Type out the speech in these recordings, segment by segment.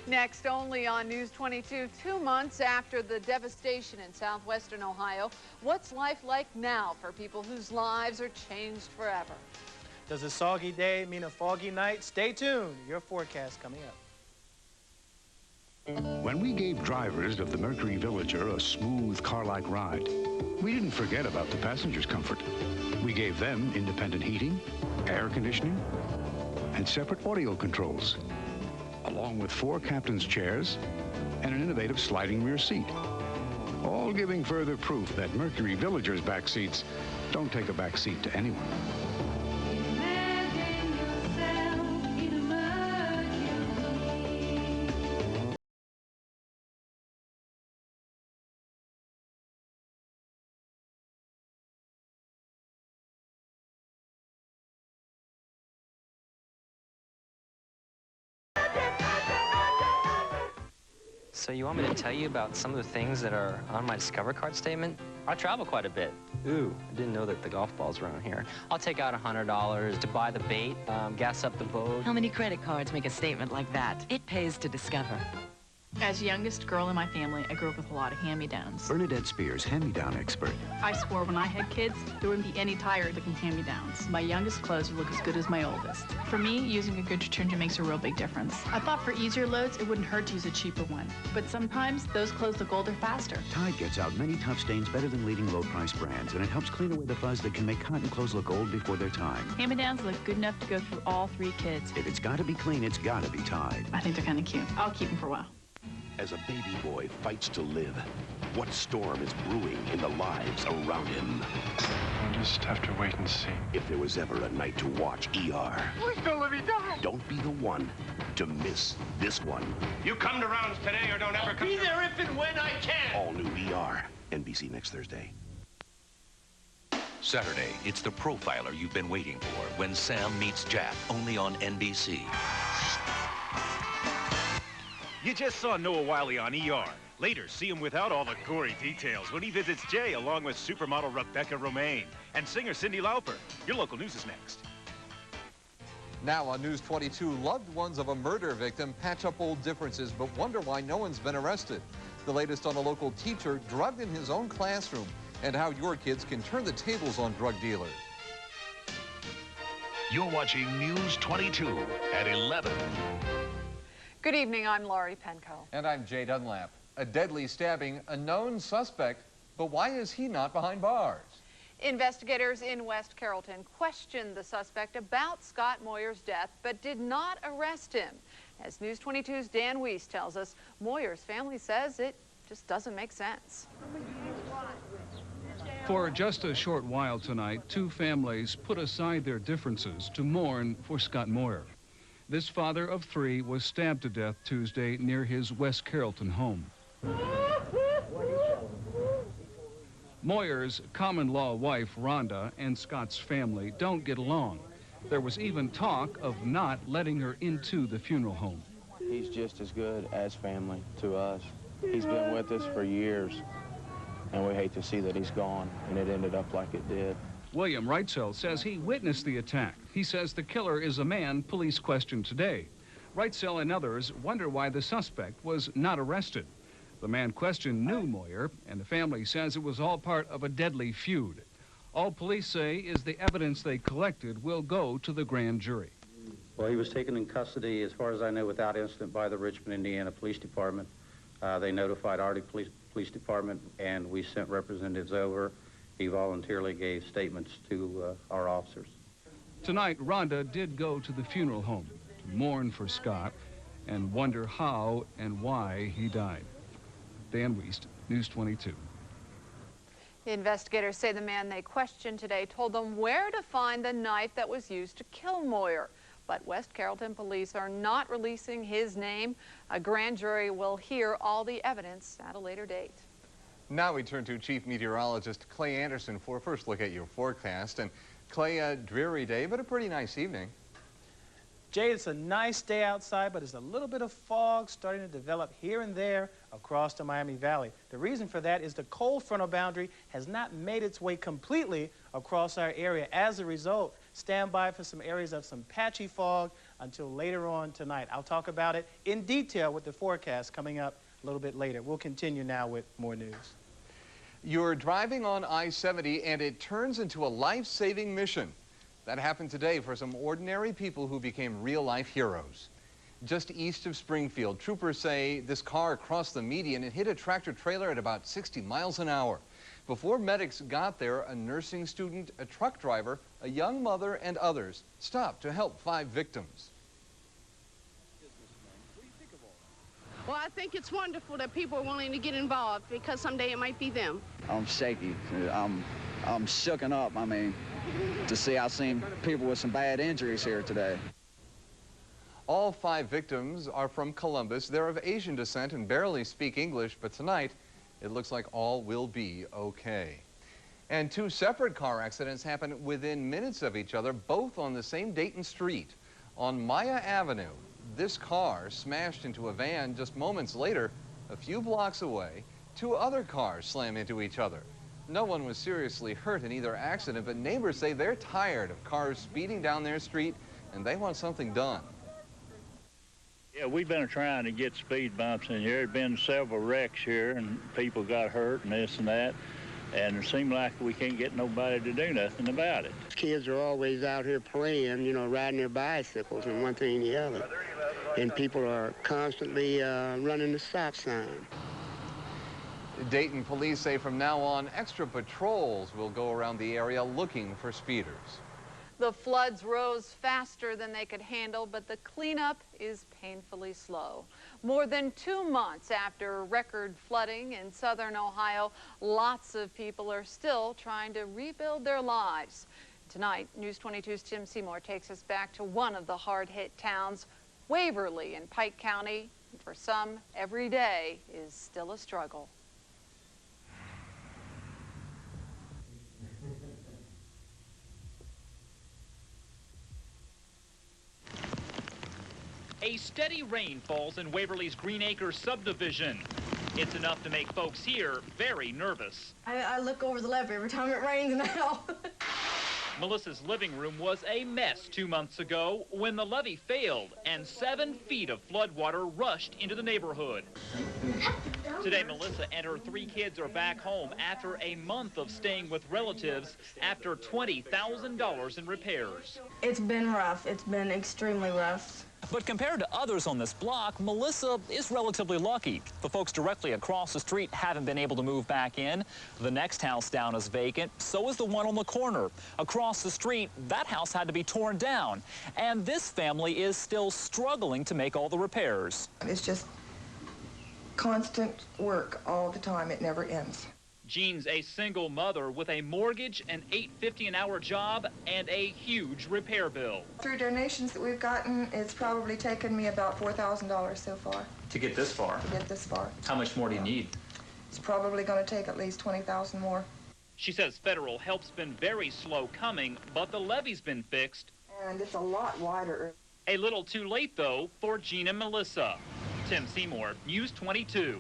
Next, only on News 22, 2 months after the devastation in southwestern Ohio, what's life like now for people whose lives are changed forever? Does a soggy day mean a foggy night? Stay tuned. Your forecast coming up. When we gave drivers of the Mercury Villager a smooth car-like ride, we didn't forget about the passengers' comfort. We gave them independent heating, air conditioning, and separate audio controls, along with 4 captain's chairs and an innovative sliding rear seat, all giving further proof that Mercury Villager's back seats don't take a back seat to anyone. So you want me to tell you about some of the things that are on my Discover card statement? I travel quite a bit. Ooh, I didn't know that the golf balls were around here. I'll take out $100 to buy the bait, gas up the boat. How many credit cards make a statement like that? It pays to Discover. As youngest girl in my family, I grew up with a lot of hand-me-downs. Bernadette Spears, hand-me-down expert. I swore when I had kids, there wouldn't be any tired-looking hand-me-downs. My youngest clothes would look as good as my oldest. For me, using a good detergent makes a real big difference. I thought for easier loads, it wouldn't hurt to use a cheaper one. But sometimes, those clothes look older faster. Tide gets out many tough stains better than leading low-price brands, and it helps clean away the fuzz that can make cotton clothes look old before their time. Hand-me-downs look good enough to go through all 3 kids. If it's got to be clean, it's got to be Tide. I think they're kind of cute. I'll keep them for a while. As a baby boy fights to live, what storm is brewing in the lives around him? We'll just have to wait and see. If there was ever a night to watch ER, who's gonna let me down? Don't be the one to miss this one. You come to rounds today or don't ever come. Be there if and when I can. All new ER, NBC next Thursday. Saturday, it's the profiler you've been waiting for when Sam meets Jack, only on NBC. You just saw Noah Wiley on ER. Later, see him without all the gory details when he visits Jay along with supermodel Rebecca Romaine and singer Cyndi Lauper. Your local news is next. Now on News 22, loved ones of a murder victim patch up old differences but wonder why no one's been arrested. The latest on a local teacher drugged in his own classroom and how your kids can turn the tables on drug dealers. You're watching News 22 at 11. Good evening, I'm Laurie Penco. And I'm Jay Dunlap. A deadly stabbing, a known suspect, but why is he not behind bars? Investigators in West Carrollton questioned the suspect about Scott Moyer's death, but did not arrest him. As News 22's Dan Weiss tells us, Moyer's family says it just doesn't make sense. For just a short while tonight, 2 families put aside their differences to mourn for Scott Moyer. This father of 3 was stabbed to death Tuesday near his West Carrollton home. Moyer's common-law wife, Rhonda, and Scott's family don't get along. There was even talk of not letting her into the funeral home. He's just as good as family to us. He's been with us for years, and we hate to see that he's gone, and it ended up like it did. William Reitzel says he witnessed the attack. He says the killer is a man police questioned today. Reitzel and others wonder why the suspect was not arrested. The man questioned knew Moyer, and the family says it was all part of a deadly feud. All police say is the evidence they collected will go to the grand jury. Well, he was taken in custody, as far as I know, without incident by the Richmond, Indiana Police Department. They notified our police department, and we sent representatives over. He voluntarily gave statements to our officers. Tonight, Rhonda did go to the funeral home to mourn for Scott and wonder how and why he died. Dan Weiss, News 22. Investigators say the man they questioned today told them where to find the knife that was used to kill Moyer. But West Carrollton police are not releasing his name. A grand jury will hear all the evidence at a later date. Now we turn to Chief Meteorologist Clay Anderson for a first look at your forecast. And Clay, a dreary day, but a pretty nice evening. Jay, it's a nice day outside, but there's a little bit of fog starting to develop here and there across the Miami Valley. The reason for that is the cold frontal boundary has not made its way completely across our area. As a result, stand by for some areas of some patchy fog until later on tonight. I'll talk about it in detail with the forecast coming up a little bit later. We'll continue now with more news. You're driving on I-70 and it turns into a life-saving mission. That happened today for some ordinary people who became real-life heroes. Just east of Springfield, troopers say this car crossed the median and hit a tractor-trailer at about 60 miles an hour. Before medics got there, a nursing student, a truck driver, a young mother, and others stopped to help 5 victims. Well, I think it's wonderful that people are willing to get involved because someday it might be them. I'm shaky. I'm shooken up. I mean, to see I've seen people with some bad injuries here today. All 5 victims are from Columbus. They're of Asian descent and barely speak English, but tonight it looks like all will be okay. And 2 separate car accidents happened within minutes of each other, both on the same Dayton street. On Maya Avenue, this car smashed into a van. Just moments later, a few blocks away, 2 other cars slammed into each other. No one was seriously hurt in either accident, but neighbors say they're tired of cars speeding down their street and they want something done. Yeah, we've been trying to get speed bumps in here. There have been several wrecks here and people got hurt and this and that. And it seemed like we can't get nobody to do nothing about it. Kids are always out here playing, you know, riding their bicycles and one thing and the other. And people are constantly running the stop sign. Dayton police say from now on, extra patrols will go around the area looking for speeders. The floods rose faster than they could handle, but the cleanup is painfully slow. More than 2 months after record flooding in southern Ohio, lots of people are still trying to rebuild their lives. Tonight, News 22's Tim Seymour takes us back to one of the hard-hit towns, Waverly in Pike County. For some, every day is still a struggle. A steady rain falls in Waverly's Green Acres subdivision. It's enough to make folks here very nervous. I look over the levee every time it rains now. Melissa's living room was a mess 2 months ago when the levee failed and 7 feet of floodwater rushed into the neighborhood. Today, Melissa and her 3 kids are back home after a month of staying with relatives after $20,000 in repairs. It's been rough. It's been extremely rough. But compared to others on this block, Melissa is relatively lucky. The folks directly across the street haven't been able to move back in. The next house down is vacant. So is the one on the corner. Across the street, that house had to be torn down. And this family is still struggling to make all the repairs. It's just constant work all the time. It never ends. Jean's a single mother with a mortgage, an $8.50 an hour job, and a huge repair bill. Through donations that we've gotten, it's probably taken me about $4,000 so far. To get this far? To get this far. How much more do you need? It's probably going to take at least $20,000 more. She says federal help's been very slow coming, but the levee's been fixed. And it's a lot wider. A little too late, though, for Jean and Melissa. Tim Seymour, News 22.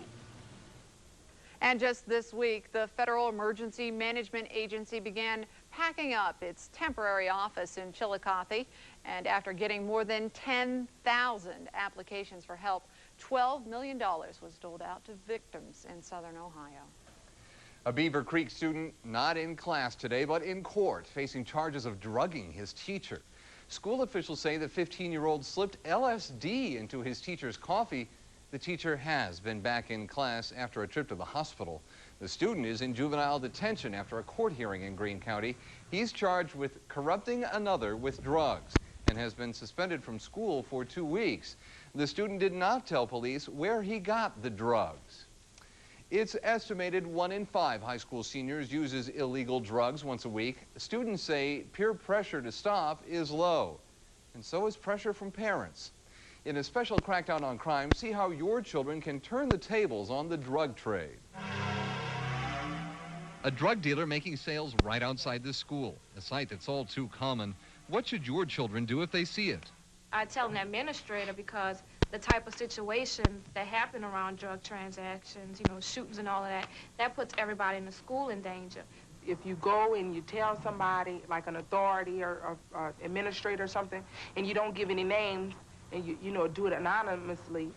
And just this week, the Federal Emergency Management Agency began packing up its temporary office in Chillicothe. And after getting more than 10,000 applications for help, $12 million was doled out to victims in southern Ohio. A Beaver Creek student not in class today, but in court, facing charges of drugging his teacher. School officials say the 15-year-old slipped LSD into his teacher's coffee. The teacher has been back in class after a trip to the hospital. The student is in juvenile detention after a court hearing in Greene County. He's charged with corrupting another with drugs and has been suspended from school for 2 weeks. The student did not tell police where he got the drugs. It's estimated 1 in 5 high school seniors uses illegal drugs once a week. Students say peer pressure to stop is low, and so is pressure from parents. In a special crackdown on crime, see how your children can turn the tables on the drug trade. A drug dealer making sales right outside the school, a sight that's all too common. What should your children do if they see it? I tell an administrator because the type of situation that happen around drug transactions, you know, shootings and all of that, that puts everybody in the school in danger. if you go and you tell somebody, like an authority or administrator or something, and you don't give any names, and you know, do it anonymously,